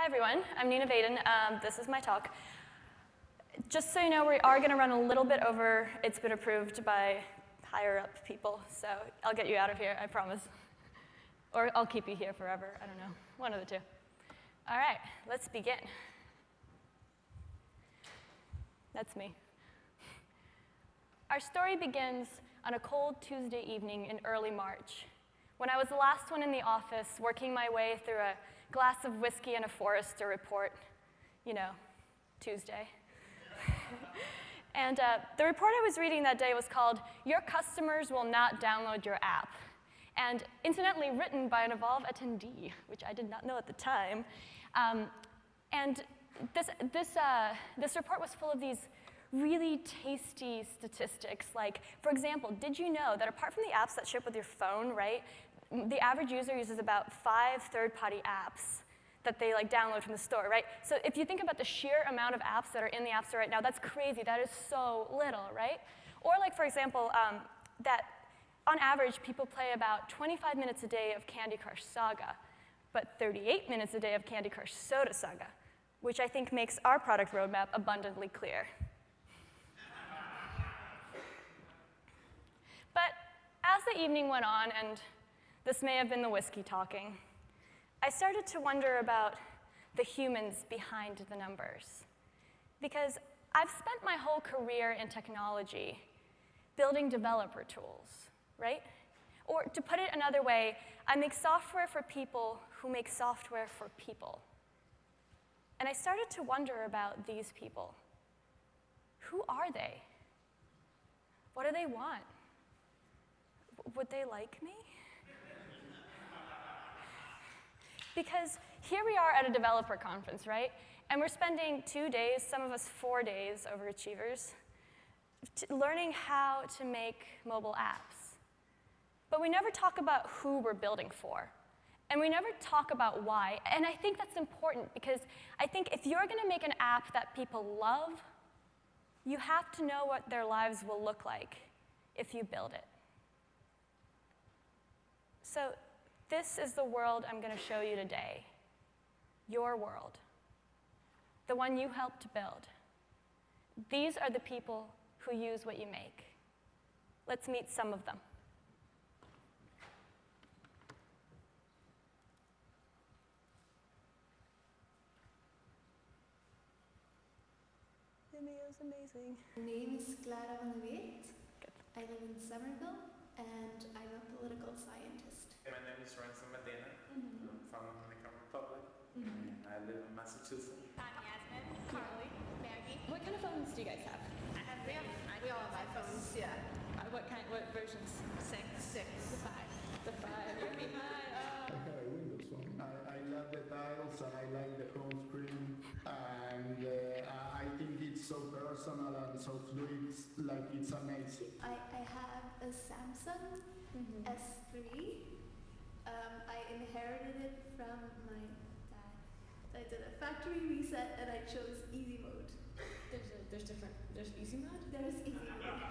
Hi everyone, I'm Vyedin. This is my talk. Just so you know, we are going to run a little bit over. It's been approved by higher up people, so I'll get you out of here, I promise. Or I'll keep you here forever, I don't know, one of the two. All right, let's begin. That's me. Our story begins on a cold Tuesday evening in early March, when I was the last one in the office, working my way through a glass of whiskey and a Forrester report. You know, Tuesday. And the report I was reading that day was called, "Your Customers Will Not Download Your App." And incidentally written by an Evolve attendee, which I did not know at the time. And this report was full of these really tasty statistics. Like, for example, did you know that apart from the apps that ship with your phone, right, the average user uses about 5 third-party apps that they download from the store, right? So if you think about the sheer amount of apps that are in the App Store right now, that's crazy. That is so little, right? Or for example, that on average, people play about 25 minutes a day of Candy Crush Saga, but 38 minutes a day of Candy Crush Soda Saga, which I think makes our product roadmap abundantly clear. But as the evening went on, and this may have been the whiskey talking, I started to wonder about the humans behind the numbers. Because I've spent my whole career in technology building developer tools, right? Or to put it another way, I make software for people who make software for people. And I started to wonder about these people. Who are they? What do they want? Would they like me? Because here we are at a developer conference, right? And we're spending 2 days, some of us 4 days, overachievers, learning how to make mobile apps. But we never talk about who we're building for. And we never talk about why. And I think that's important because I think if you're going to make an app that people love, you have to know what their lives will look like if you build it. So this is the world I'm going to show you today. Your world. The one you helped build. These are the people who use what you make. Let's meet some of them. Vimeo's amazing. My name is Clara van de Weet. I live in Somerville, and I'm a political scientist. My name is Ransom Medina. I'm from the Dominican Republic. I live in Massachusetts. I'm Yasmin, Carly, Maggie. What kind of phones do you guys have? We all have iPhones. Yeah. What versions? 6. The 5. The 5. You're behind. I have a Windows phone. I love the tiles and I like the home screen, and I think it's so personal and so fluid. It's amazing. I have a Samsung S3. I inherited it from my dad. So I did a factory reset and I chose easy mode. There's easy mode? There's easy mode.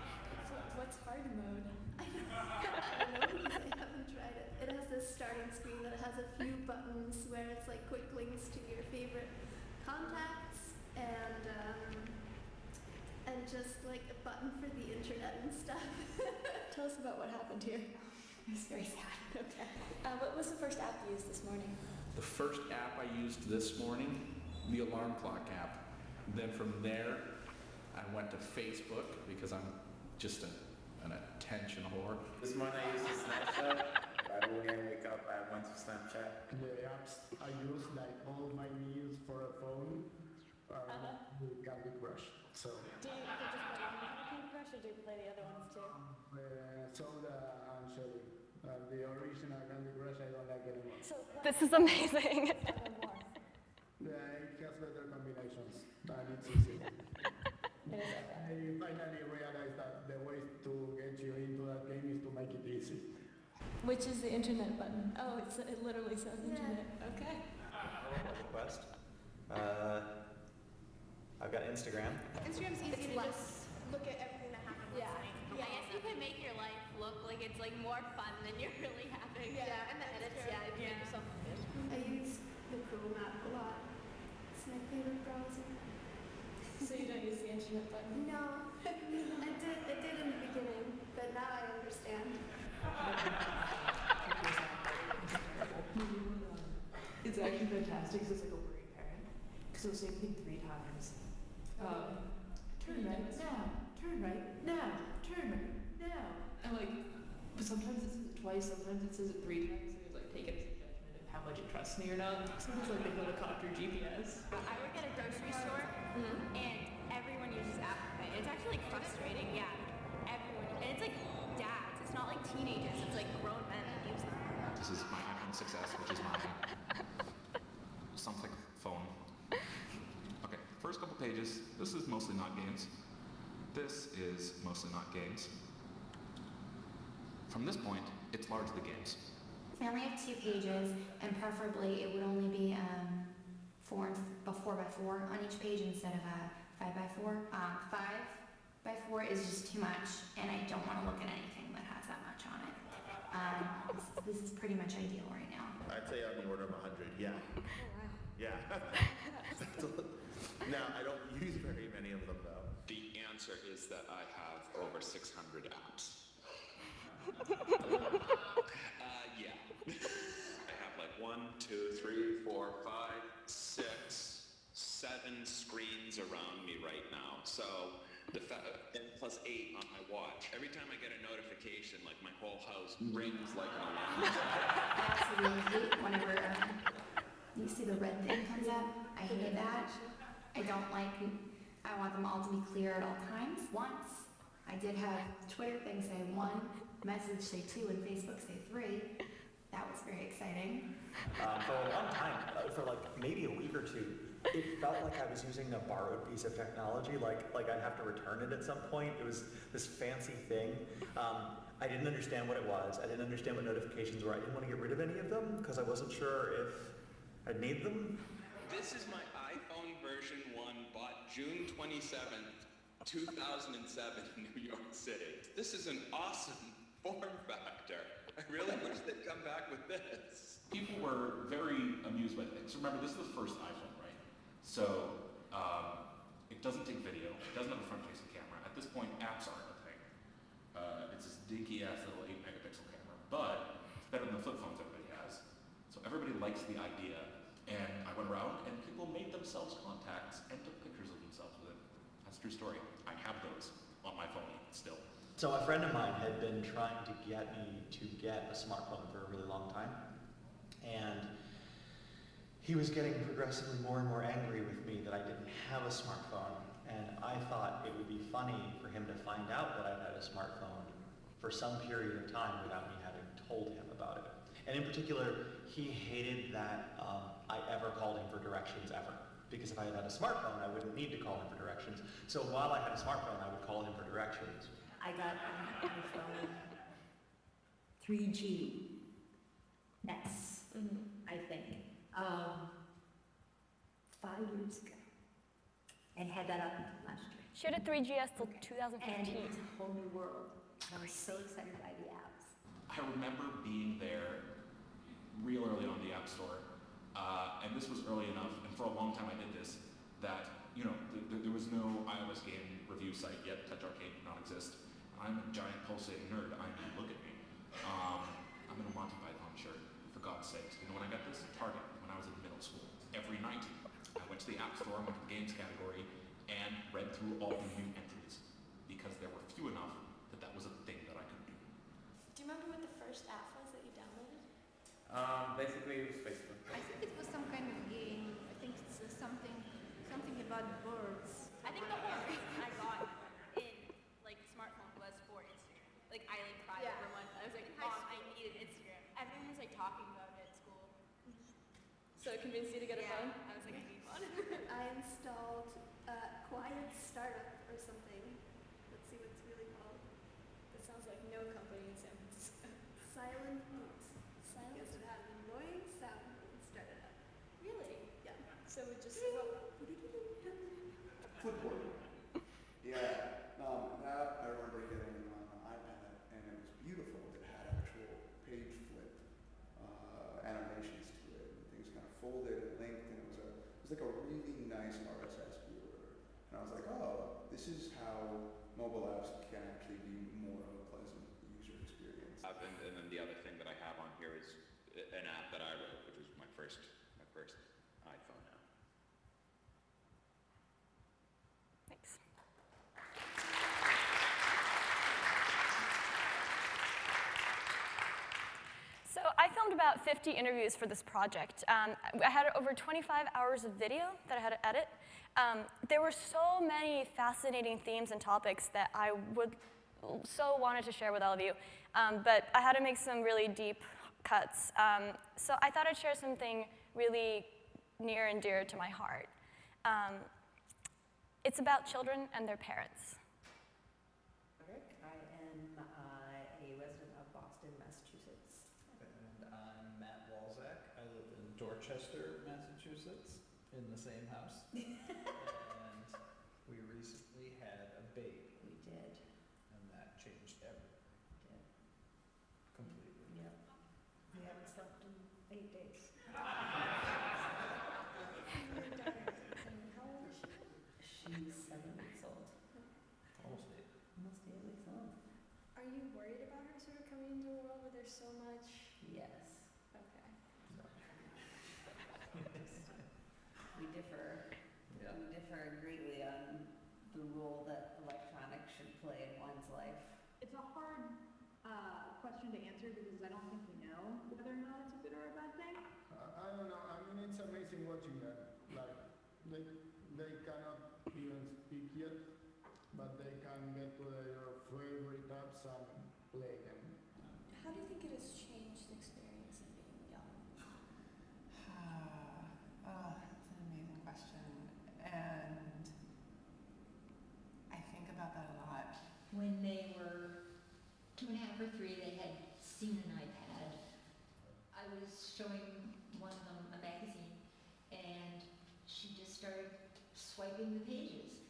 What's hard mode? I don't know because I haven't tried it. It has this starting screen that has a few buttons where it's like quick links to your favorite contacts and just like a button for the internet and stuff. Tell us about what happened here. It was very sad. Okay. What was the first app you used this morning? The first app I used this morning, the alarm clock app. Then from there, I went to Facebook because I'm just an attention whore. This morning I used Snapchat. Right when I wake up, I went to Snapchat. The apps I use, like all my meals for a phone, are with Candy Crush. So, Do you just play one Candy Crush, or do you play the other ones too? Soda and Shelly. The original Candy Crush I don't like anymore. So this is amazing. Yeah, it has better combinations and it's easy. I finally realized that the way to get you into that game is to make it easy. Which is the internet button? Oh, it literally says internet. Okay. Request. I've got Instagram. Instagram's easy to just look at everything that happens. Yeah. I guess you can make your life look like it's more fun than you're really having. Yeah, and the edits, you can make yourself I use the Chrome app a lot. favorite browser. So you don't use the internet button? No, I did in the beginning, but now I understand. It's actually fantastic because it's like a worried parent. Because it'll say thing 3 times. Turn right now, turn right now, turn right now. And like, but sometimes it says it twice, sometimes it says it 3 times. So it's like take it as a judgment of how much it trusts me or not. Sometimes like they helicopter GPS. I work at a grocery store, and everyone uses Apple Pay. It's actually like frustrating. Yeah, everyone. And it's like dads. It's not like teenagers. It's like grown men that use them. This is my iPhone 6S, which is my something phone. Okay, first couple pages. This is mostly not games. This is mostly not games. From this point, it's largely games. I only have 2 pages, and preferably it would only be 4 by 4 on each page instead of 5 by 4. 5 by 4 is just too much, and I don't want to look at anything that has that much on it. This is pretty much ideal right now. I'd say on the order of 100, yeah. Yeah. Now, I don't use very many of them, though. The answer is that I have over 600 apps. Yeah. I have like 1, 2, 3, 4, 5, 6, 7 screens around me right now. So, and plus 8 on my watch. Every time I get a notification, like my whole house rings like an alarm. I also really hate whenever you see the red thing comes up. I hate that. I don't like, I want them all to be clear at all times. Once, I did have Twitter thing say 1, message say 2, and Facebook say 3. That was very exciting. For a long time, for like maybe a week or 2, it felt like I was using a borrowed piece of technology, like I'd have to return it at some point. It was this fancy thing. I didn't understand what it was. I didn't understand what notifications were. I didn't want to get rid of any of them because I wasn't sure if I'd need them. This is my iPhone version 1, bought June 27th, 2007 in New York City. This is an awesome form factor. I really wish they'd come back with this. People were very amused by things. Remember, this is the first iPhone, right? So, it doesn't take video. It doesn't have a front-facing camera. At this point, apps aren't a thing. It's this dinky-ass little 8-megapixel camera, but it's better than the flip phones everybody has. So everybody likes the idea. And I went around and people made themselves contacts and took pictures of themselves with it. That's a true story. I have those on my phone still. So a friend of mine had been trying to get me to get a smartphone for a really long time. And he was getting progressively more and more angry with me that I didn't have a smartphone. And I thought it would be funny for him to find out that I had a smartphone for some period of time without me having told him about it. And in particular, he hated that I ever called him for directions ever. Because if I had had a smartphone, I wouldn't need to call him for directions. So while I had a smartphone, I would call him for directions. I got an iPhone 3G Next, I think, 5 years ago, and had that up until last year. She had a 3GS till And 2015. it was a whole new world. And I was so excited by the apps. I remember being there real early on the App Store, and this was early enough, and for a long time I did this, that, you know, there was no iOS game review site yet. Touch Arcade did not exist. I'm a giant pulsating nerd. I mean, look at me. I'm in a Monty Python shirt, for God's sakes. You know when I got this? Target, when I was in middle school. Every night, I went to the App Store, went to the games category, and read through all the new entries, because there were few enough that that was a thing that I could do. Do you remember what the first app was that you downloaded? Basically, it was Facebook. I think it was some kind of game. I think it's something about birds. I think the whole reason I got in like smartphone was for Instagram. Like I like cried over one. I was like, Mom, I needed Instagram. Everyone was like talking about it at school. So it convinced you to get a phone? I was like, I need one. I installed Quiet Startup or something. Let's see what it's really called. That sounds like no company in San Francisco. Silent Boot. Because it had an annoying sound when it started up. Really? Yeah. So it just Flipboard. Yeah, that I remember getting on an iPad, and it was beautiful. It had actual page flip animations to it, and things kind of folded and linked, and it was like a really nice nice RSS viewer. And I was like, oh, this is how mobile apps can actually be more of a pleasant user experience. And then the other thing that I have on here is an app that I wrote, which was my first iPhone app. Thanks. So I filmed about 50 interviews for this project. I had over 25 hours of video that I had to edit. There were so many fascinating themes and topics that I would so wanted to share with all of you, but I had to make some really deep cuts. So I thought I'd share something really near and dear to my heart. It's about children and their parents. Rick, I am a resident of Boston, Massachusetts. And I'm Matt Walzak. I live in Dorchester, Massachusetts, in the same house. And we recently had a baby. We did. And that changed everything. We did. Completely. Yep. We haven't slept in 8 days. How old is she? She's 7 weeks old. Almost 8. Almost 8 weeks old. Are you worried about her sort of coming into a world where there's so much? Yes. Okay. We differ. Yeah. We differ greatly on the role that electronics should play in one's life. It's a hard question to answer because I don't think we know whether or not it's a good or a bad thing. I don't know. I mean, it's amazing watching them. Like, they cannot even speak yet, but they can get to their favorite apps and play them. How do you think it has changed the experience of being young? That's an amazing question. And I think about that a lot. When they were 2.5 or 3, they had seen an iPad. I was showing one of them a magazine, and she just started swiping the pages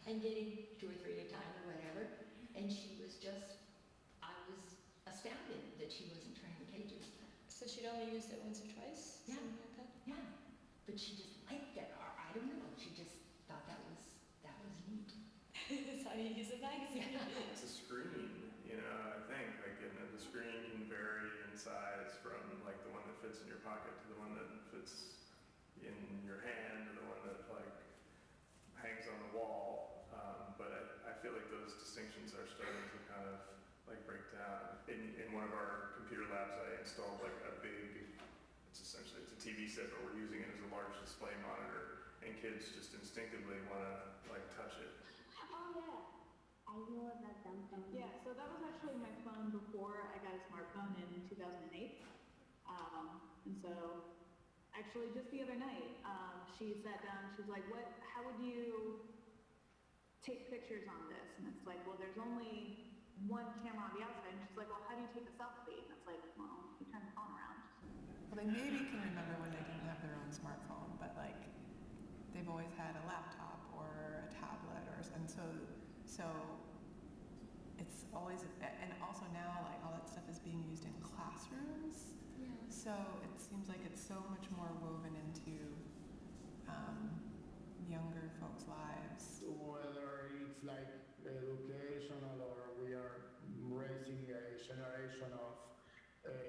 and getting 2 or 3 at a time or whatever. And she was just, I was astounded that she wasn't turning the pages. So she'd only used it once or twice? Yeah. Something like that? Yeah, but she just liked it, or I don't know, she just thought that was neat. That's how you use a magazine. It's a screen, you know, I think, like, and the screen can vary in size from like the one that fits in your pocket to the one that fits in your hand, or the one that like hangs on the wall. But I feel like those distinctions are starting to kind of like break down. In one of our computer labs, I installed like a big, it's a TV set, but we're using it as a large display monitor, and kids just instinctively want to like touch it. Oh yeah. I know about them. Yeah, so that was actually my phone before I got a smartphone in 2008. And so actually just the other night, she sat down, she's like, how would you take pictures on this? And it's like, well, there's only one camera on the outside. And she's like, well, how do you take a selfie? And it's like, well, you turn the phone around. Well, they maybe can remember when they didn't have their own smartphone, but like they've always had a laptop or a tablet, and so it's always, and also now like all that stuff is being used in classrooms. Yeah. So it seems like it's so much more woven into younger folks' lives. Whether it's like educational or we are raising a generation of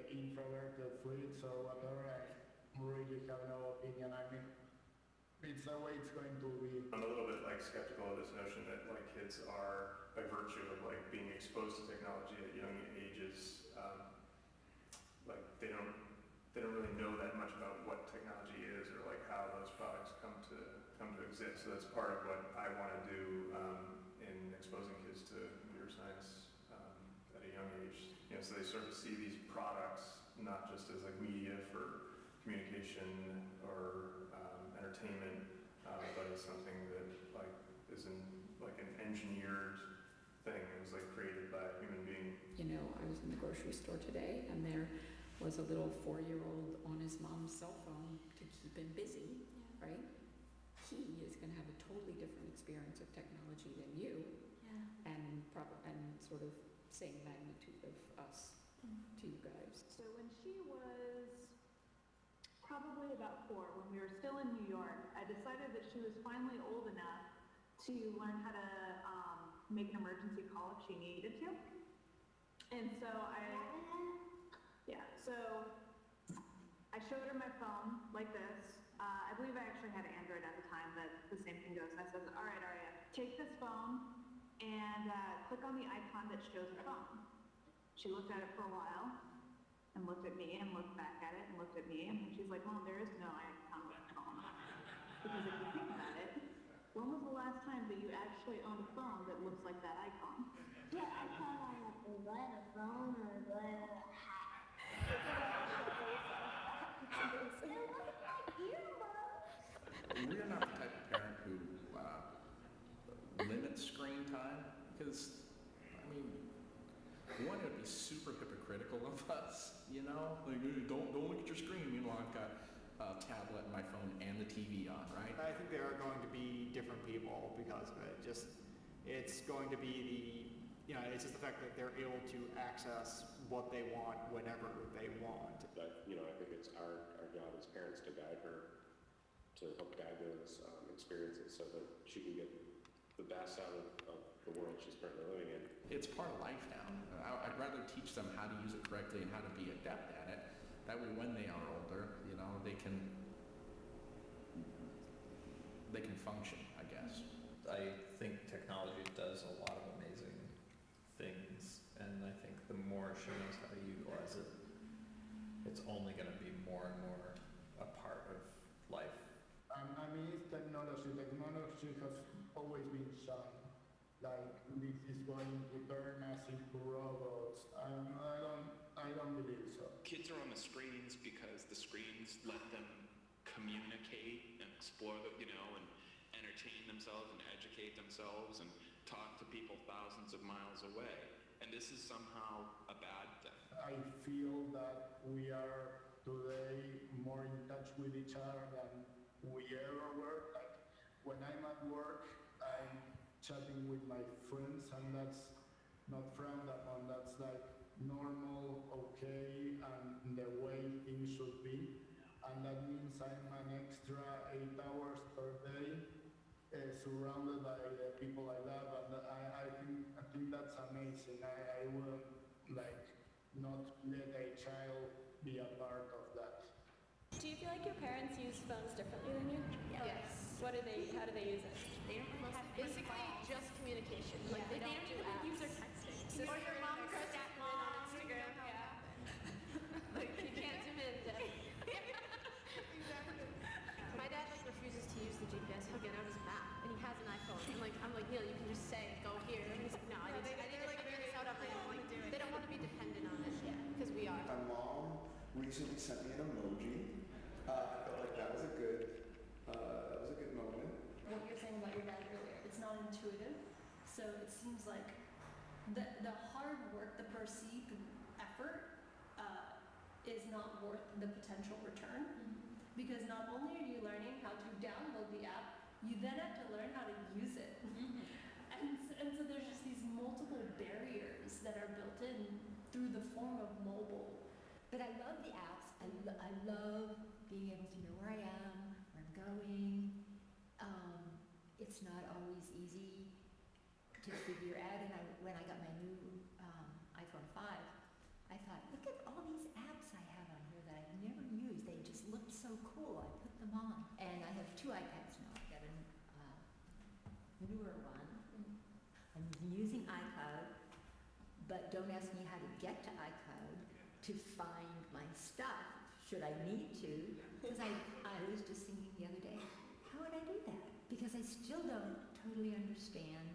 introverted freaks or whatever, I really have no opinion. I mean, it's the way it's going to be. I'm a little bit like skeptical of this notion that like kids are, by virtue of like being exposed to technology at young ages, like they don't really know that much about what technology is or like how those products come to exist. So that's part of what I want to do in exposing kids to computer science at a young age. You know, so they sort of see these products not just as like media for communication or entertainment, but as something that like is like an engineered thing. It was like created by a human being. You know, I was in the grocery store today, and there was a little 4-year-old on his mom's cell phone to keep him busy, right? He is going to have a totally different experience of technology than you, and sort of same magnitude of us to you guys. So when she was probably about 4, when we were still in New York, I decided that she was finally old enough to learn how to make an emergency call if she needed to. And so so I showed her my phone like this. I believe I actually had Android at the time, but the same thing goes. I said, all right, Aria, take this phone and click on the icon that shows a phone. She looked at it for a while and looked at me and looked back at it and looked at me, and she's like, Mom, there is no icon on the phone. Because if you think about it, when was the last time that you actually owned a phone that looks like that icon? Yeah, I thought I had to buy a phone or buy a hat. We're not the type of parent who limits screen time because, I mean, one, it would be super hypocritical of us, you know? Like, hey, don't look at your screen. Meanwhile, I've got a tablet, my phone, and the TV on, right? I think there are going to be different people because of it. It's going to be it's just the fact that they're able to access what they want whenever they want. But, I think it's our job as parents to guide her, to help guide those experiences so that she can get the best out of the world she's currently living in. It's part of life now. I'd rather teach them how to use it correctly and how to be adept at it. That way when they are older, they can function, I guess. I think technology does a lot of amazing things, and I think the more she knows how to utilize it, it's only going to be more and more a part of life. It's technology. Technology has always been shown. Like, this is going to turn us into robots. I don't believe so. Kids are on the screens because the screens let them communicate and explore, and entertain themselves and educate themselves and talk to people thousands of miles away. And this is somehow a bad thing. I feel that we are today more in touch with each other than we ever were. Like, when I'm at work, I'm chatting with my friends, and that's not frowned upon. That's like normal, okay, and the way things should be. And that means I'm an extra 8 hours per day surrounded by the people I love, and I think that's amazing. I will not let a child be a part of that. Do you feel like your parents use phones differently than you? Yes. How do they use it? They don't really have basically just communication. Like they don't even use their texting. Or your mom goes to on Instagram. Yeah. Like you can't zoom in. Exactly. My dad refuses to use the GPS. He'll get out his map, and he has an iPhone. And I'm like, Neil, you can just say go here. And he's like, no, I need to figure this out on my own. They don't want to be dependent on it. Yeah. Because we are. My mom recently sent me an emoji. I felt like that was a good moment. What you're saying about your dad earlier, it's not intuitive, so it seems like the hard work, the perceived effort is not worth the potential return. Because not only are you learning how to download the app, you then have to learn how to use it. And so there's just these multiple barriers that are built in through the form of mobile. But I love the apps. I love being able to know where I am, where I'm going. It's not always easy to figure out. And when I got my new iPhone 5, I thought, look at all these apps I have on here that I've never used. They just looked so cool. I put them on. And I have 2 iPads now. I've got a newer one. I'm using iCloud, but don't ask me how to get to iCloud to find my stuff, should I need to. Because I was just thinking the other day, how would I do that? Because I still don't totally understand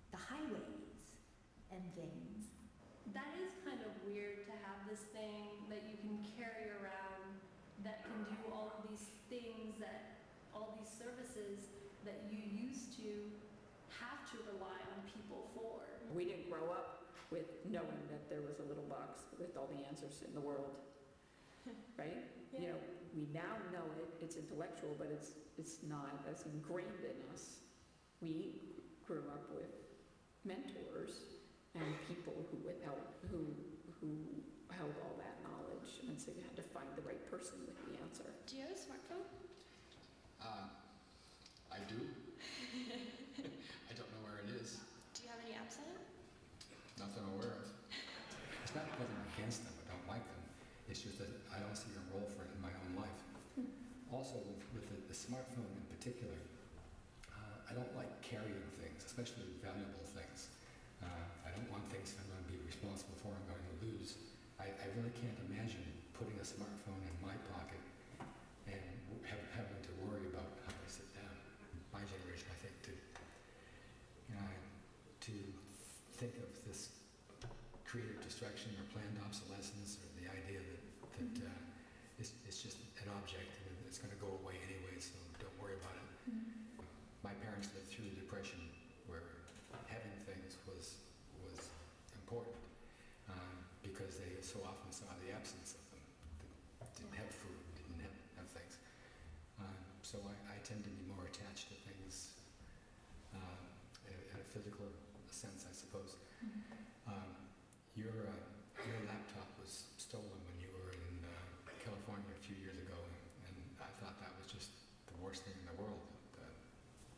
the highways and things. That is kind of weird to have this thing that you can carry around that can do all of these things, all these services that you used to have to rely on people for. We didn't grow up with knowing that there was a little box with all the answers in the world, right? Yeah. We now know it, it's intellectual, but it's not as ingrained in us. We grew up with mentors and people who would help, who who held all that knowledge, and so you had to find the right person with the answer. Do you have a smartphone? I do. I don't know where it is. Do you have any apps on it? Not that I'm aware of. It's not because I'm against them or don't like them. It's just that I don't see a role for it in my own life. Also, with the smartphone in particular, I don't like carrying things, especially valuable things. I don't want things that I'm going to be responsible for and going to lose. I really can't imagine putting a smartphone in my pocket and having to worry about how I sit down. My generation, I think, to think of this creative destruction or planned obsolescence, or the idea that it's just an object and it's going to go away anyway, so don't worry about it. My parents lived through the Depression, where having things was important, because they so often saw the absence of them. They didn't have food, didn't have things. So I tend to be more attached to things in a physical sense, I suppose. Your laptop was stolen when you were in California a few years ago, and I thought that was just the worst thing in the world.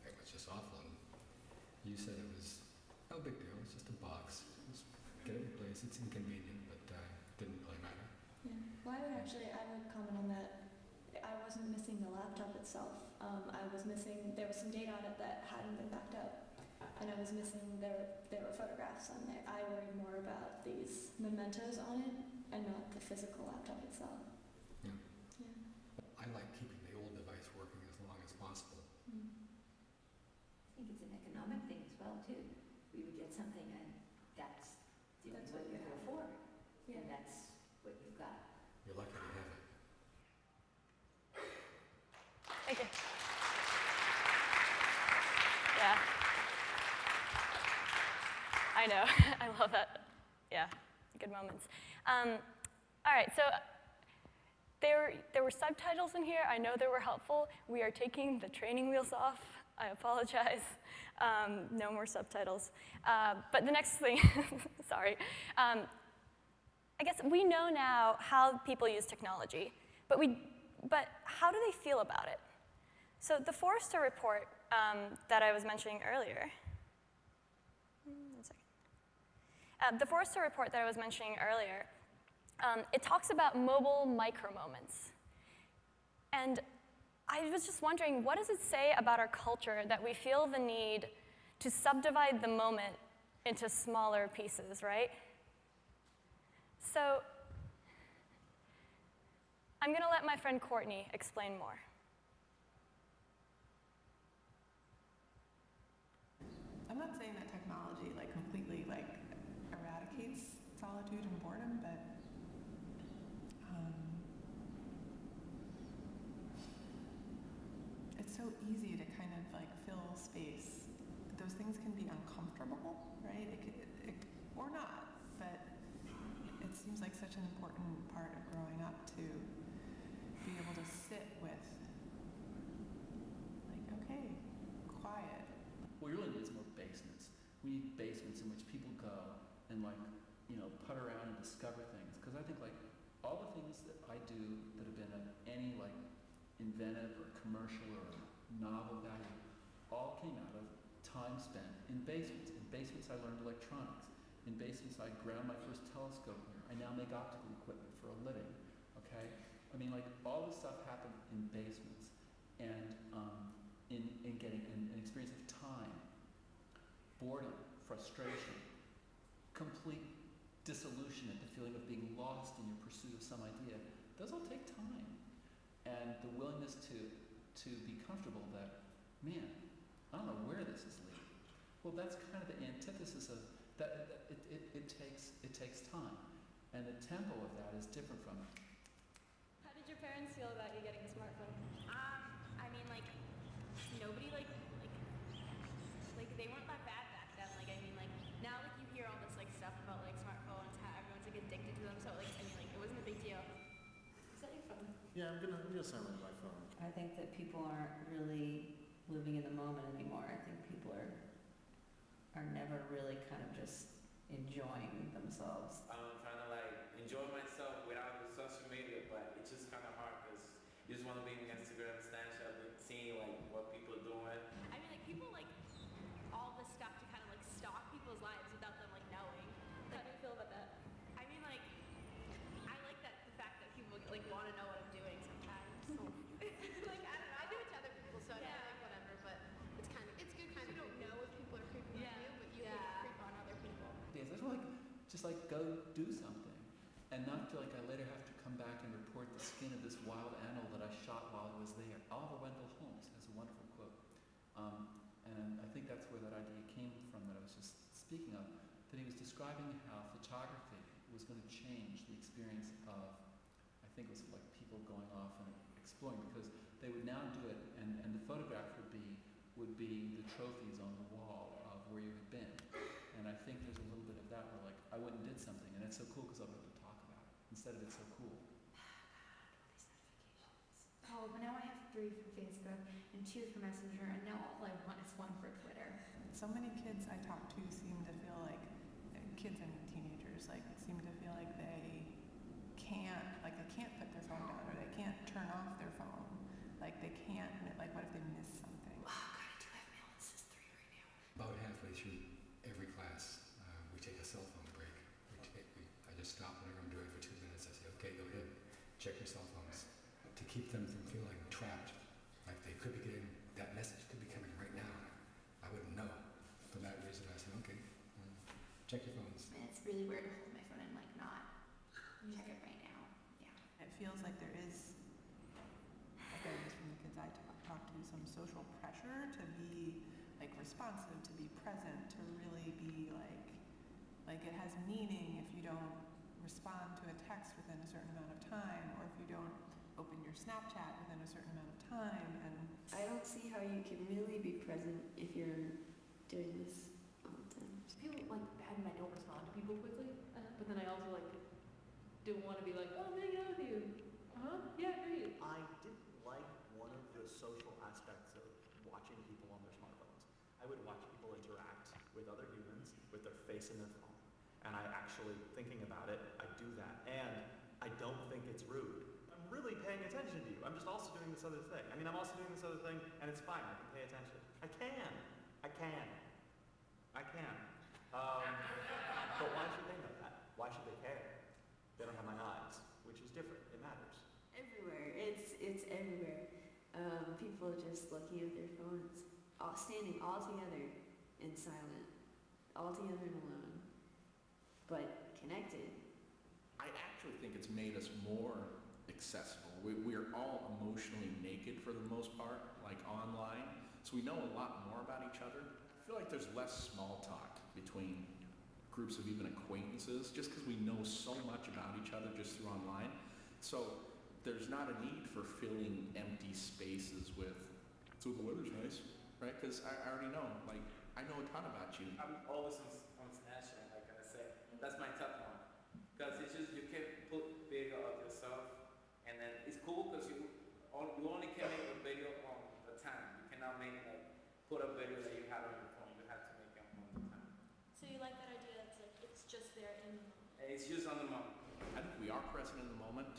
It was just awful. And you said it was no big deal. It's just a box. Just get it replaced. It's inconvenient, but didn't really matter. Yeah. Well, I would comment on that. I wasn't missing the laptop itself. There was some data on it that hadn't been backed up. And I was missing, there were photographs on there. I worried more about these mementos on it and not the physical laptop itself. Yeah. Yeah. I like keeping the old device working as long as possible. I think it's an economic thing as well, too. We would get something and that's the only way we can afford. And that's what you've got. You're lucky to have it. Thank you. Yeah. I know. I love that. Yeah, good moments. All right, so there were subtitles in here. I know they were helpful. We are taking the training wheels off. I apologize. No more subtitles. But the next thing, sorry. I guess we know now how people use technology, but how do they feel about it? So the Forrester report that I was mentioning earlier, the Forrester report that I was mentioning earlier, it talks about mobile micro-moments. And I was just wondering, what does it say about our culture that we feel the need to subdivide the moment into smaller pieces, right? So I'm going to let my friend Courtney explain more. I'm not saying that technology completely eradicates solitude and boredom, but it's so easy to kind of fill space. Those things can be uncomfortable, right? Or not, but it seems like such an important part of growing up to be able to sit with, okay, quiet. We really need more basements. We need basements in which people go and putt around and discover things. Because I think all the things that I do that have been of any inventive or commercial or novel value all came out of time spent in basements. In basements I learned electronics. In basements I ground my first telescope here. I now make optical equipment for a living. Okay? I mean all this stuff happened in basements. And in getting an experience of time, boredom, frustration, complete disillusionment, the feeling of being lost in your pursuit of some idea, those all take time. And the willingness to be comfortable that, man, I don't know where this is leading. Well, that's kind of the antithesis of that. It takes time. And the tempo of that is different from it. How did your parents feel about you getting a smartphone? I mean, nobody they weren't that bad back then. Now you hear all this stuff about smartphones, how everyone's addicted to them. So it wasn't a big deal. Is that your phone? Yeah, I'm gonna silence my phone. I think that people aren't really living in the moment anymore. I think people are never really kind of just enjoying themselves. Trying to enjoy myself without the social media, but it's just kind of hard because you just want to be on Instagram, Snapchat, seeing like what people are doing. I mean, like people like all this stuff to kind of like stalk people's lives without them like knowing. How do you feel about that? I mean, like I like that the fact that people like want to know what I'm doing sometimes. Like I don't know. I do it to other people, so I don't like whatever. But it's good kind of. You don't know if people are creeping on you, but you can creep on other people. Yes, I just want to just like go do something, and not feel like I later have to come back and report the skin of this wild animal that I shot while I was there. Oliver Wendell Holmes has a wonderful quote, and I think that's where that idea came from that I was just speaking of. That he was describing how photography was going to change the experience of, I think it was like people going off and exploring, because they would now do it, and the photograph would be the trophies on the wall of where you had been. And I think there's a little bit of that where like I went and did something, and it's so cool because I'll be able to talk about it instead of it's so cool. Oh, but now I have 3 for Facebook and 2 for Messenger, and now all I want is 1 for Twitter. So many kids I talk to seem to feel like, kids and teenagers like seem to feel like they can't put their phone down, or they can't turn off their phone. Like they can't, like what if they miss something? Oh god, I do have Melissa's 3 right now. About halfway through every class, we take a cell phone break. I just stop whatever I'm doing for 2 minutes. I say, okay, go ahead, check your cell phones. To keep them from feeling trapped, like they could be getting, that message could be coming right now. I wouldn't know. For that reason, I said, okay, check your phones. It's really weird to hold my phone and like not check it right now. Yeah. It feels like there is, again, just from the kids I talk to, some social pressure to be like responsive, to be present, to really be like it has meaning if you don't respond to a text within a certain amount of time, or if you don't open your Snapchat within a certain amount of time. And I don't see how you can really be present if you're doing this all the time. Just feel like bad when I don't respond to people quickly, but then I also like don't want to be like, oh, I'm hanging out with you. Yeah, great. I didn't like one of the social aspects of watching people on their smartphones. I would watch people interact with other humans with their face in their phone. And I actually, thinking about it, I do that. And I don't think it's rude. I'm really paying attention to you. I'm just also doing this other thing. I mean, I'm also doing this other thing, and it's fine. I can pay attention. I can. But why should they know that? Why should they care? They don't have my eyes, which is different. It matters. Everywhere. It's everywhere. People just looking at their phones, all standing all together and silent, all together and alone, but connected. I actually think it's made us more accessible. We're all emotionally naked for the most part, like online, so we know a lot more about each other. I feel like there's less small talk between groups of even acquaintances, just because we know so much about each other just through online. So there's not a need for filling empty spaces with, so the weather's nice, right? Because I already know, like, I know a ton about you. I'm always on Snapchat, like I say. That's my top one. Because it's just, you can put video of yourself, and then it's cool because you only can make a video on the time. You cannot make, like, put a video that you have on your phone. You have to make it on the time. So you like that idea that's like, it's just there in the moment? It's just on the moment. I think we are present in the moment,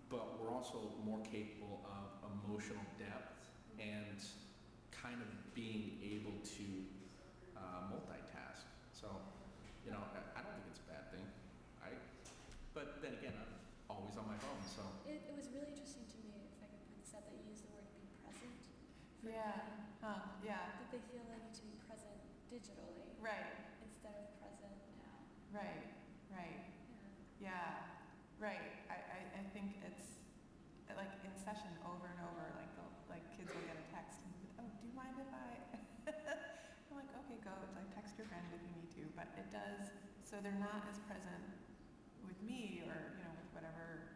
but we're also more capable of emotional depth and kind of being able to multitask. So, you know, I don't think it's a bad thing. But then again, I'm always on my phone, so. It was really interesting to me, if I could point this out, that you used the word be present. Yeah. That they feel they need to be present digitally. Right. Instead of present now. Right. Yeah. Right. I think it's like in session over and over, like kids will get a text and oh, do you mind if I I'm like, okay, go, like text your friend if you need to, but it does, so they're not as present with me or, you know, with whatever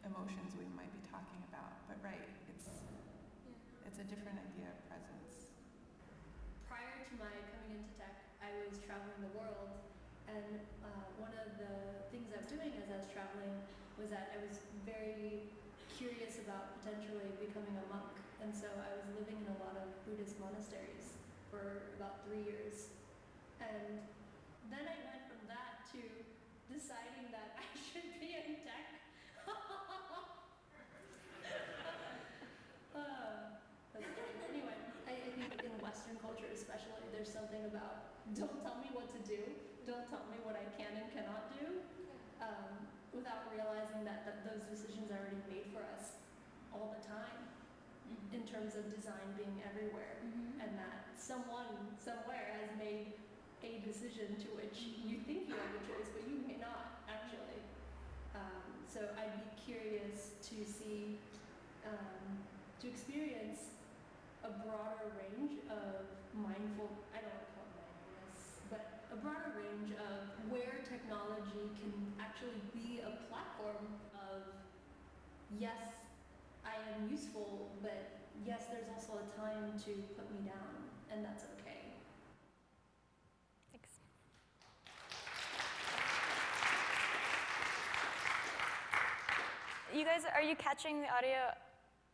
emotions we might be talking about. But right, it's a different idea of presence. Prior to my coming into tech, I was traveling the world, and one of the things I was doing as I was traveling was that I was very curious about potentially becoming a monk, and so I was living in a lot of Buddhist monasteries for about 3 years. And then I went from that to deciding that I should be in tech. That's funny. Anyway, I think in Western culture especially, there's something about don't tell me what to do, don't tell me what I can and cannot do, without realizing that those decisions are already made for us all the time in terms of design being everywhere, and that someone somewhere has made a decision to which you think you have a choice, but you may not actually. So I'd be curious to see, to experience a broader range of I don't want to call it mindfulness, but a broader range of where technology can actually be a platform of, yes, I am useful, but yes, there's also a time to put me down, and that's okay. Thanks. You guys, are you catching the audio?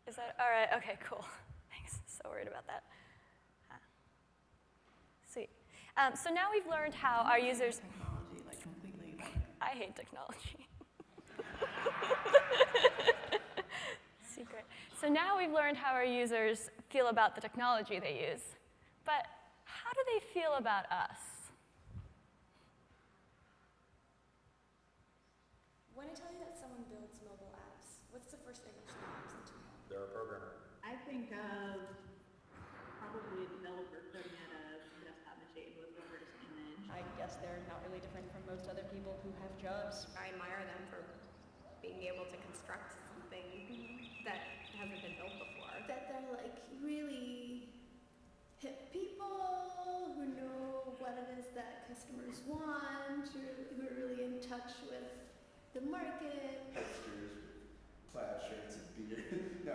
Is that all right? Okay, cool. Thanks. So worried about that. Sweet. So now we've learned how our users. Technology, like completely. Like, I hate technology. Secret. So now we've learned how our users feel about the technology they use. But how do they feel about us? When I tell you that someone builds mobile apps, what's the first thing that comes into your head? They're a programmer. I think of probably a developer putting in a desktop machine with a first image. I guess they're not really different from most other people who have jobs. I admire them for being able to construct something that hasn't been built before. That they're like really hip people who know what it is that customers want, who are really in touch with the market. Hipsters, plaid shirts and beer. No, a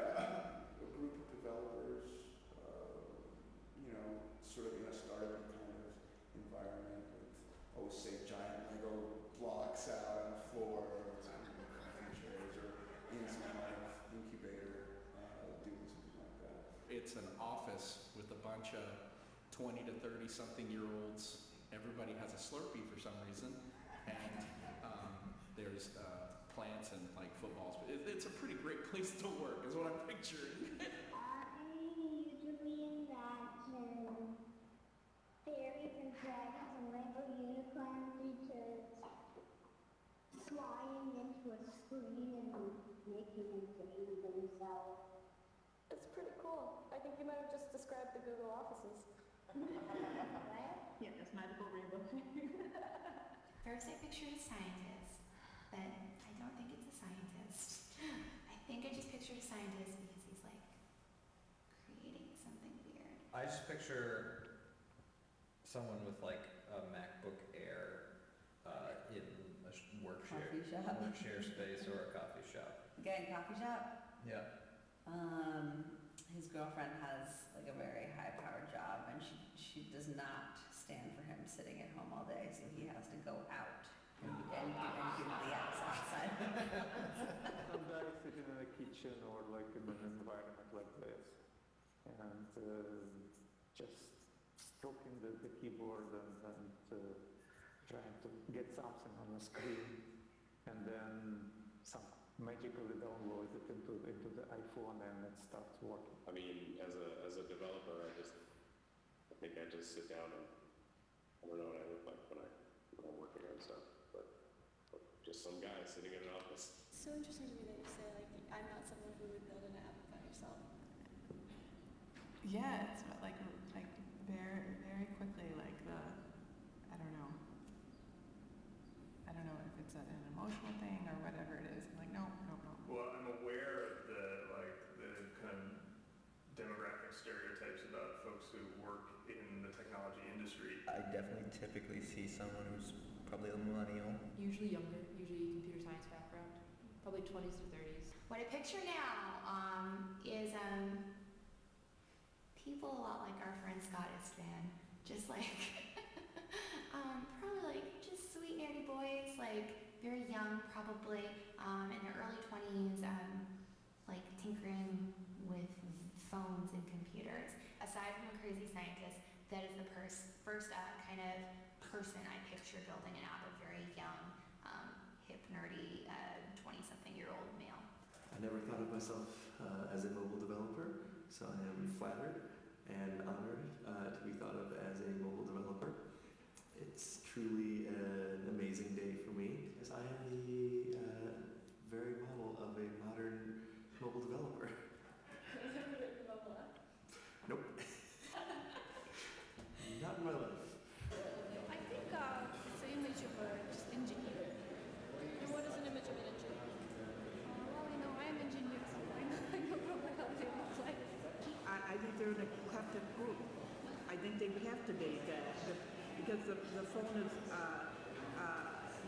group of developers, sort of in a startup kind of environment with, always say, giant Lego blocks out on the floor, or chairs, or in some kind of incubator, doing something like that. It's an office with a bunch of 20 to 30 something year olds. Everybody has a Slurpee for some reason, and there's plants and like footballs. It's a pretty great place to work, is what I'm picturing. Usually imagine fairies and dragons and rainbow unicorn creatures flying into a screen and making a game of themselves. It's pretty cool. I think you might have just described the Google offices. Yeah, that's magical rainbow. First I pictured a scientist, but I don't think it's a scientist. I think I just pictured a scientist because he's like creating something weird. I just picture someone with like a MacBook Air in a workshare space or a coffee shop. The guy in coffee shop? Yeah. His girlfriend has like a very high-powered job, and she does not stand for him sitting at home all day, so he has to go out and give the apps outside. Some guy sitting in a kitchen or like in an environment like this, and just stroking the keyboard and trying to get something on the screen, and then magically download it into the iPhone and it starts working. I mean, as a developer, I think I just sit down and I don't know what I look like when I'm working on stuff, but just some guy sitting in an office. It's so interesting to me that you say, like, I'm not someone who would build an app by yourself. yeah, it's like very, very quickly, like I don't know if it's an emotional thing or whatever it is. I'm like, no. Well, I'm aware of the kind of demographic stereotypes about folks who work in the technology industry. I definitely typically see someone who's probably a millennial. Usually younger, usually computer science background, probably 20s to 30s. What I picture now is people a lot like our friend Scott is then, just like probably like just sweet nerdy boys, like very young, probably in their early 20s, like tinkering with phones and computers. Aside from a crazy scientist, that is the first kind of person I picture building an app, a very young, hip, nerdy, 20-something-year-old male. I never thought of myself as a mobile developer, so I am flattered and honored to be thought of as a mobile developer. It's truly an amazing day for me, as I am the very model of a modern mobile developer. Nope. Not in my life. I think it's an image of just engineer. And what is an image of an engineer? Well, you know, I am engineer, so I know what how they look like. I think they're an eclectic group. I think they have to be because the phone is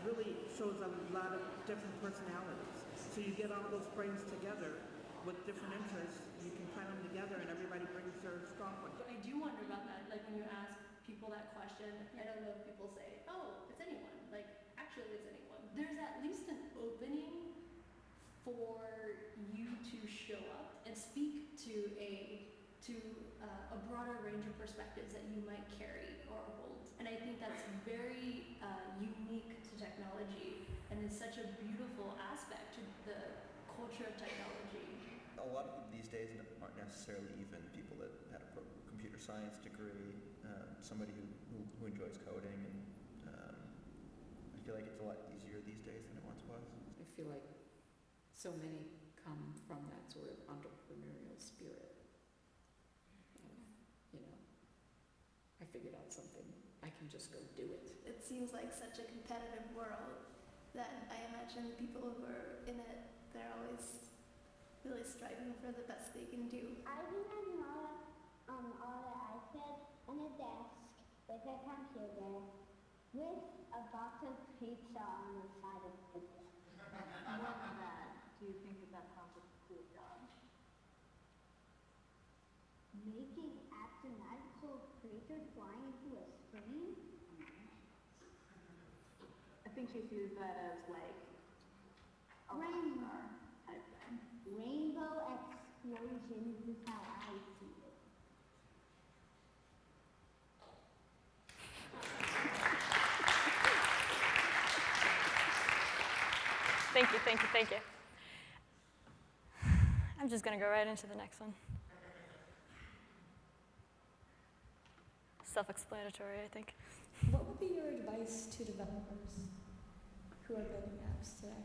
really shows a lot of different personalities. So you get all those brains together with different interests, you can pile them together and everybody brings their strong point. But I do wonder about that, like when you ask people that question, I don't know if people say, oh, it's anyone. Like, actually it's anyone. There's at least an opening for you to show up and speak to a broader range of perspectives that you might carry or hold. And I think that's very unique to technology and is such a beautiful aspect to the culture of technology. A lot of these days aren't necessarily even people that had a computer science degree, somebody who enjoys coding, and I feel like it's a lot easier these days than it once was. I feel like so many come from that sort of entrepreneurial spirit. You know, I figured out something, I can just go do it. It seems like such a competitive world that I imagine people who are in it, they're always really striving for the best they can do. I designed on an iPad and a desk with a computer with a box of pizza on the side of the desk. More than that, do you think that sounds like a cool job? Making apps and actual creatures fly into a screen? I think she sees that as like a rock star type thing. Rainbow explosions is how I see it. Thank you, thank you, thank you. I'm just going to go right into the next one. Self-explanatory, I think. What would be your advice to developers who are building apps today?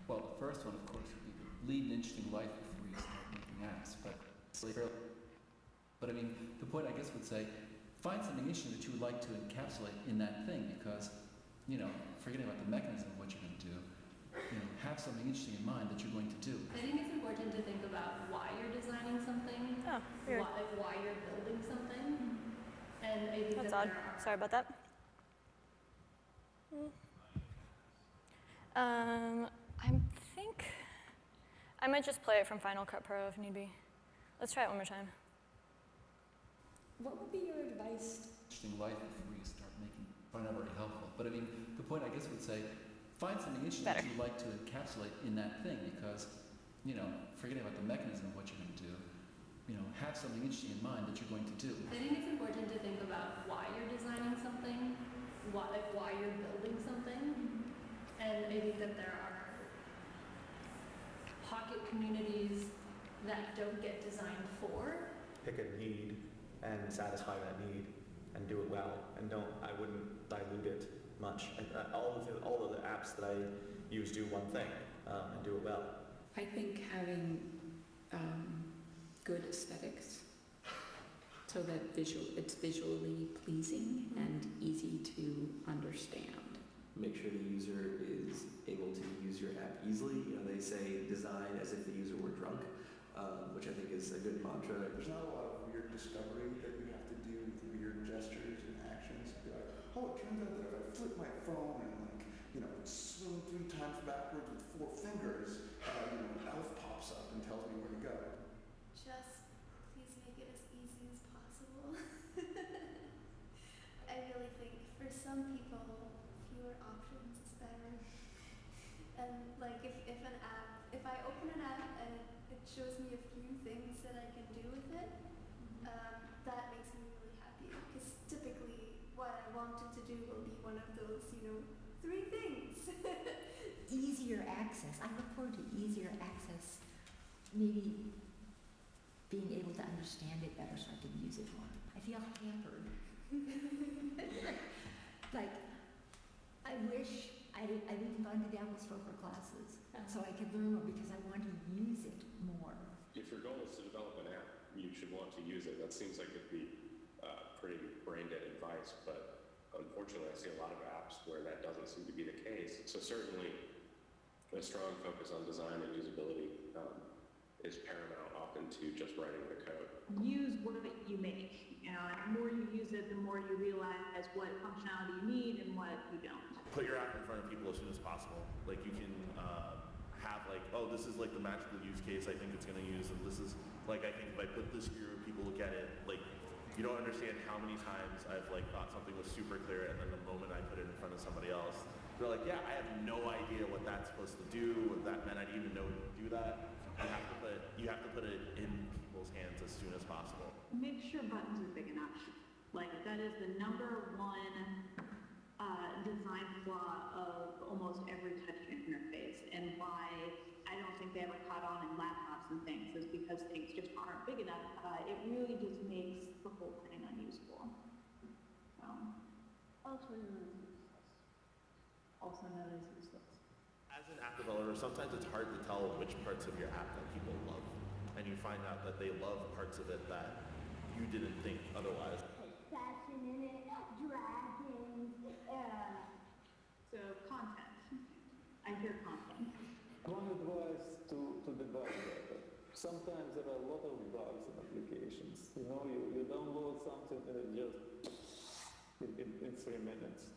Well, the first one, of course, would be to lead an interesting life before you start making apps. But I mean, the point I guess would say, find something interesting that you would like to encapsulate in that thing, because, you know, forgetting about the mechanism of what you're going to do, you know, have something interesting in mind that you're going to do. I think it's important to think about why you're designing something, why you're building something, and I think That's that odd. Sorry about that. I think I might just play it from Final Cut Pro if need be. Let's try it one more time. What would be your advice? Interesting life before you start making, probably not very helpful. But I mean, the point I guess would say, find something interesting that you'd like to encapsulate in that thing, because, you know, forgetting about the mechanism of what you're going to do, you know, have something interesting in mind that you're going to do. I think it's important to think about why you're designing something, why you're building something, and I think that there are pocket communities that don't get designed for. Pick a need and satisfy that need and do it well, and I wouldn't dilute it much. All of the apps that I use do one thing and do it well. I think having good aesthetics so that it's visually pleasing and easy to understand. Make sure the user is able to use your app easily. You know, they say design as if the user were drunk, which I think is a good mantra. There's not a lot of weird discovery that we have to do with weird gestures and actions. Be like, oh, it turns out that if I flip my phone and swing 3 times backwards with 4 fingers, an elf pops up and tells me where to go. Just please make it as easy as possible. I really think for some people, fewer options is better. And like if I open an app and it shows me a few things that I can do with it, that makes me really happy. because typically what I wanted to do will be one of those, 3 things. Easier access. I look forward to easier access. Maybe being able to understand it better so I can use it more. I feel hampered. Like, I wish I'd even gone to the Apple Store for classes so I could learn more because I want to use it more. If your goal is to develop an app, you should want to use it. That seems like it'd be pretty brain-dead advice, but unfortunately I see a lot of apps where that doesn't seem to be the case. So certainly a strong focus on design and usability is paramount often to just writing the code. Use what you make. And the more you use it, the more you realize what functionality you need and what you don't. Put your app in front of people as soon as possible. Like you can have like, oh, this is like the magical use case I think it's going to use, and this is like, I think if I put this here, people look at it, like you don't understand how many times I've like thought something was super clear, and then the moment I put it in front of somebody else, they're like, yeah, I have no idea what that's supposed to do, what that meant. I didn't even know to do that. You have to put it in people's hands as soon as possible. Make sure buttons are big enough. Like that is the number one design flaw of almost every touch interface, and why I don't think they ever caught on in laptops and things is because things just aren't big enough. It really just makes the whole thing unusable. Also not as useless. Also not as useless. As an app developer, sometimes it's hard to tell which parts of your app that people love. And you find out that they love parts of it that you didn't think otherwise. Fashion in it, dragons, So content. I hear content. One advice to debug that. Sometimes there are a lot of bugs in applications. You download something and it just in 3 minutes.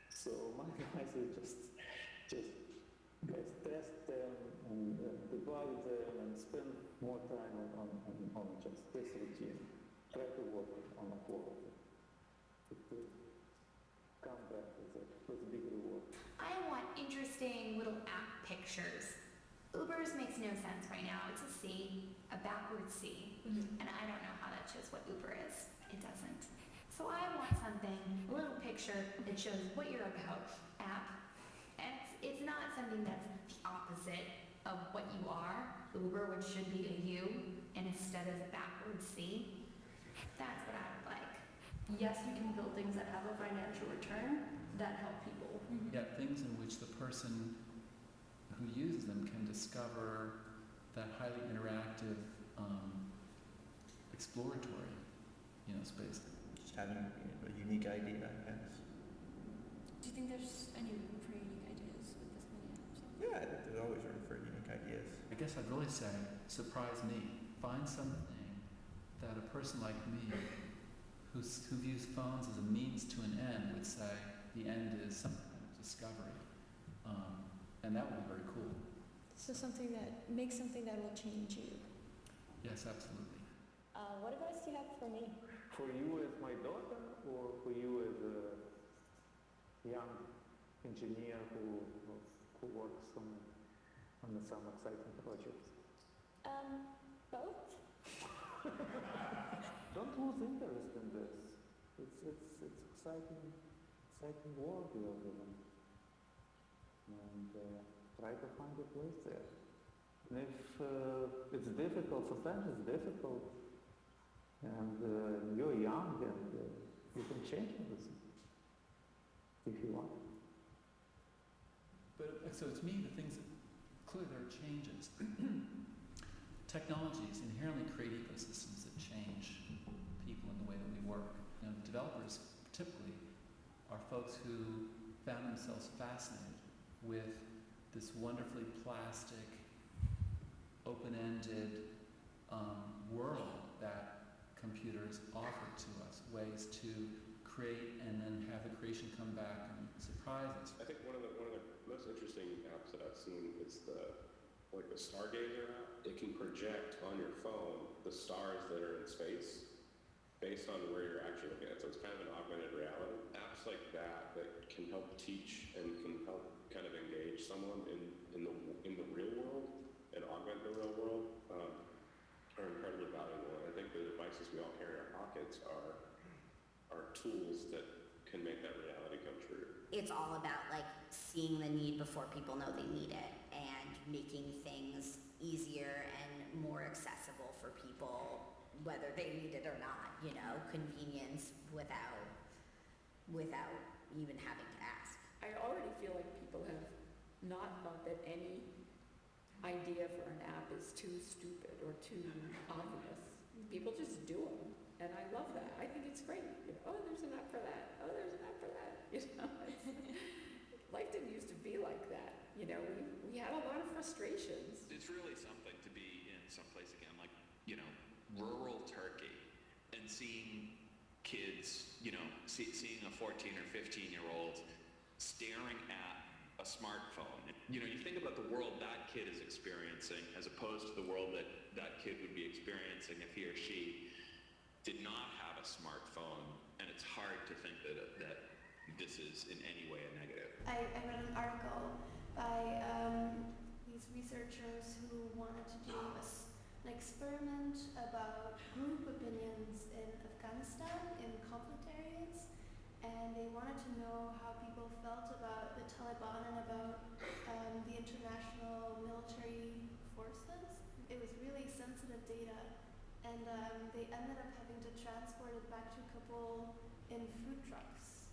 So my advice is just guys, test them and debug them and spend more time on just this routine. Try to work on a quality. It will come back with a big reward. I want interesting little app pictures. Uber's makes no sense right now. It's a C, a backward C, and I don't know how that shows what Uber is. It doesn't. So I want something, a little picture that shows what you're about, app. And it's not something that's the opposite of what you are, Uber, which should be a U, and instead of a backward C. That's what I would like. Yes, you can build things that have a financial return that help people. Yet things in which the person who uses them can discover that highly interactive, exploratory, space. Just having a unique idea, I guess. Do you think there's any room for unique ideas with this many apps? Yeah, I think there's always room for unique ideas. I guess I'd really say, surprise me. Find something that a person like me, who views phones as a means to an end, would say the end is some kind of discovery. And that would be very cool. So make something that will change you. Yes, absolutely. What advice do you have for me? For you as my daughter, or for you as a young engineer who works on some exciting projects? Both. Don't lose interest in this. It's exciting work you're doing. And try to find a place there. And if it's difficult, sometimes it's difficult, and you're young and you can change everything if you want. But so to me, the things that clearly there are changes. Technologies inherently create ecosystems that change people in the way that we work. Developers typically are folks who found themselves fascinated with this wonderfully plastic, open-ended world that computers offer to us, ways to create and then have the creation come back and surprise us. I think one of the most interesting apps that I've seen is the Stargazer app. It can project on your phone the stars that are in space based on where you're actually looking at. So it's kind of an augmented reality. Apps like that can help teach and can help kind of engage someone in the real world and augment the real world are incredibly valuable. And I think the devices we all carry in our pockets are are tools that can make that reality come true. It's all about like seeing the need before people know they need it and making things easier and more accessible for people, whether they need it or not, you know, convenience without even having to ask. I already feel like people have not thought that any idea for an app is too stupid or too obvious. People just do them, and I love that. I think it's great. You know, oh, there's an app for that. Oh, there's an app for that. You know, life didn't used to be like that. You know, we had a lot of frustrations. It's really something to be in someplace again, like, you know, rural Turkey, and seeing kids, you know, seeing a 14 or 15-year-old staring at a smartphone. You know, you think about the world that kid is experiencing as opposed to the world that that kid would be experiencing if he or she did not have a smartphone, and it's hard to think that this is in any way a negative. I read an article by these researchers who wanted to do an experiment about group opinions in Afghanistan in conflict areas, and they wanted to know how people felt about the Taliban and about the international military forces. It was really sensitive data, and they ended up having to transport it back to Kabul in food trucks.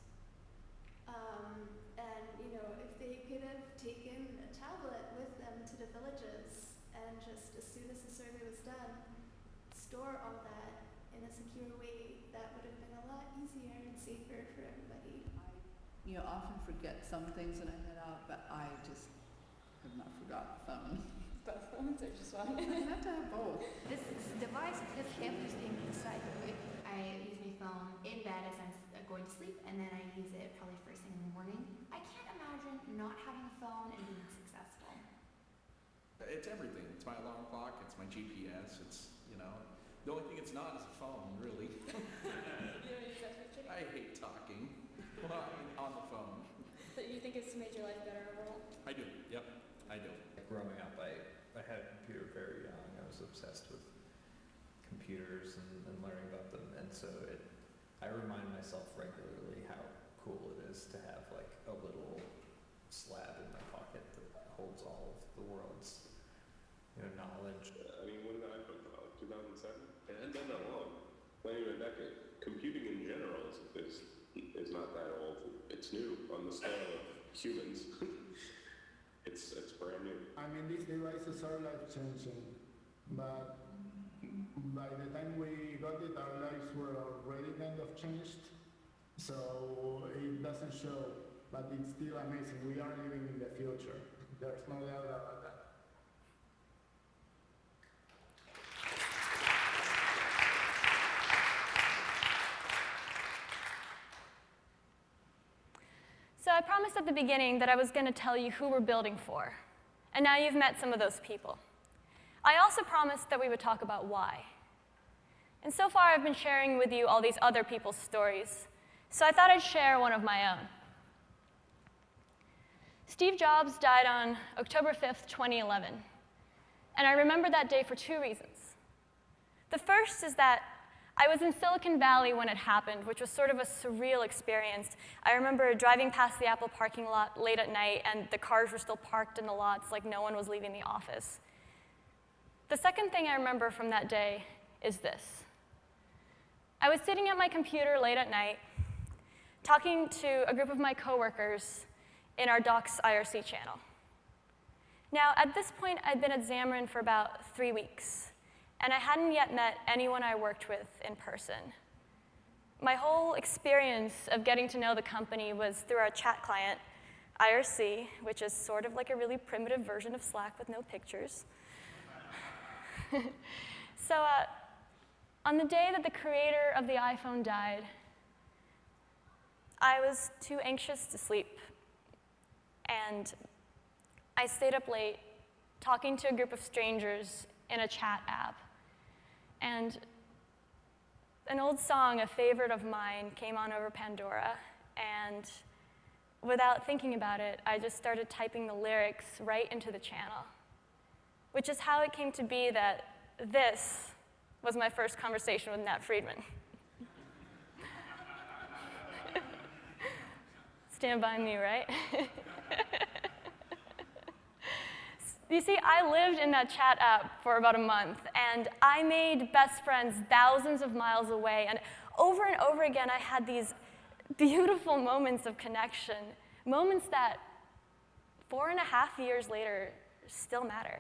And you know, if they could have taken a tablet with them to the villages and just as soon as the survey was done, store all that in a secure way, that would have been a lot easier and safer for everybody. You know, often forget some things when I head out, but I just have not forgotten the phone. But phones are just fun. I have to have both. This device has everything inside of it. I use my phone in bed as I'm going to sleep, and then I use it probably first thing in the morning. I can't imagine not having a phone and being successful. It's everything. It's my alarm clock, it's my GPS, it's, you know, the only thing it's not is a phone, really. You don't use that picture? I hate talking on the phone. But you think it's made your life better overall? I do, yep, I do. Growing up, I had a computer very young. I was obsessed with computers and learning about them, and so I remind myself regularly how cool it is to have like a little slab in my pocket that holds all of the world's, you know, knowledge. I mean, when did the iPhone come out? 2007? It hadn't been that long. Not even a decade. Computing in general is not that old. It's new on the scale of humans. It's brand new. I mean, these devices are life-changing, but by the time we got it, our lives were already kind of changed, so it doesn't show, but it's still amazing. We are living in the future. There's no doubt about that. So I promised at the beginning that I was going to tell you who we're building for, and now you've met some of those people. I also promised that we would talk about why. And so far I've been sharing with you all these other people's stories, so I thought I'd share one of my own. Steve Jobs died on October 5th, 2011, and I remember that day for two reasons. The first is that I was in Silicon Valley when it happened, which was sort of a surreal experience. I remember driving past the Apple parking lot late at night, and the cars were still parked in the lots like no one was leaving the office. The second thing I remember from that day is this. I was sitting at my computer late at night, talking to a group of my coworkers in our Docs IRC channel. Now, at this point, I'd been at Xamarin for about 3 weeks, and I hadn't yet met anyone I worked with in person. My whole experience of getting to know the company was through our chat client, IRC, which is sort of like a really primitive version of Slack with no pictures. So on the day that the creator of the iPhone died, I was too anxious to sleep, and I stayed up late talking to a group of strangers in a chat app. And an old song, a favorite of mine, came on over Pandora, and without thinking about it, I just started typing the lyrics right into the channel, which is how it came to be that this was my first conversation with Nat Friedman. Stand by me, right? You see, I lived in that chat app for about a month, and I made best friends thousands of miles away, and over again, I had these beautiful moments of connection, moments that 4.5 years later still matter.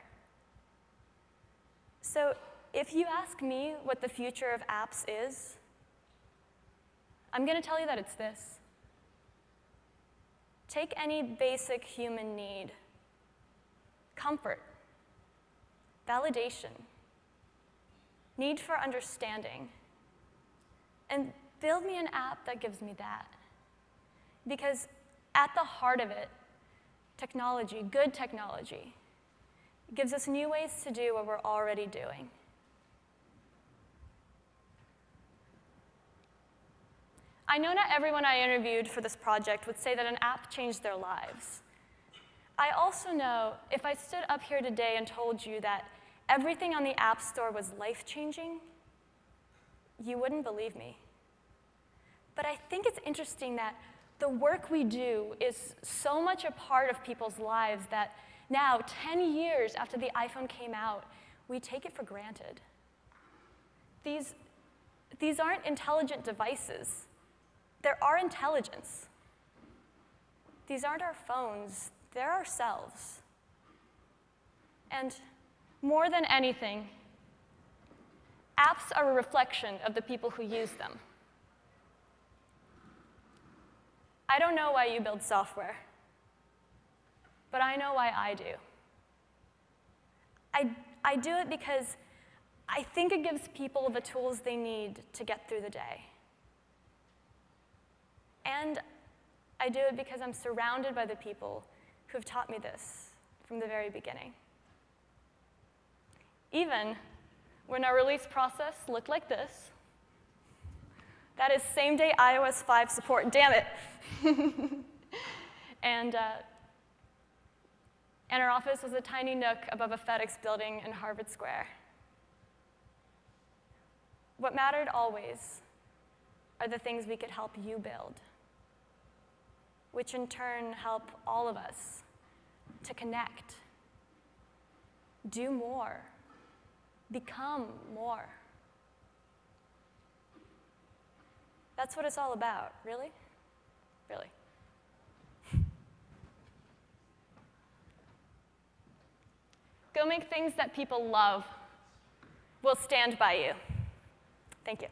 So if you ask me what the future of apps is, I'm going to tell you that it's this. Take any basic human need, comfort, validation, need for understanding, and build me an app that gives me that. Because at the heart of it, technology, good technology, gives us new ways to do what we're already doing. I know not everyone I interviewed for this project would say that an app changed their lives. I also know if I stood up here today and told you that everything on the App Store was life-changing, you wouldn't believe me. But I think it's interesting that the work we do is so much a part of people's lives that now, 10 years after the iPhone came out, we take it for granted. These aren't intelligent devices. They're our intelligence. These aren't our phones. They're ourselves. And more than anything, apps are a reflection of the people who use them. I don't know why you build software, but I know why I do. I do it because I think it gives people the tools they need to get through the day. And I do it because I'm surrounded by the people who have taught me this from the very beginning. Even when our release process looked like this, that is same-day iOS 5 support, damn it. And our office was a tiny nook above a FedEx building in Harvard Square. What mattered always are the things we could help you build, which in turn help all of us to connect, do more, become more. That's what it's all about, really? Really. Go make things that people love. We'll stand by you. Thank you.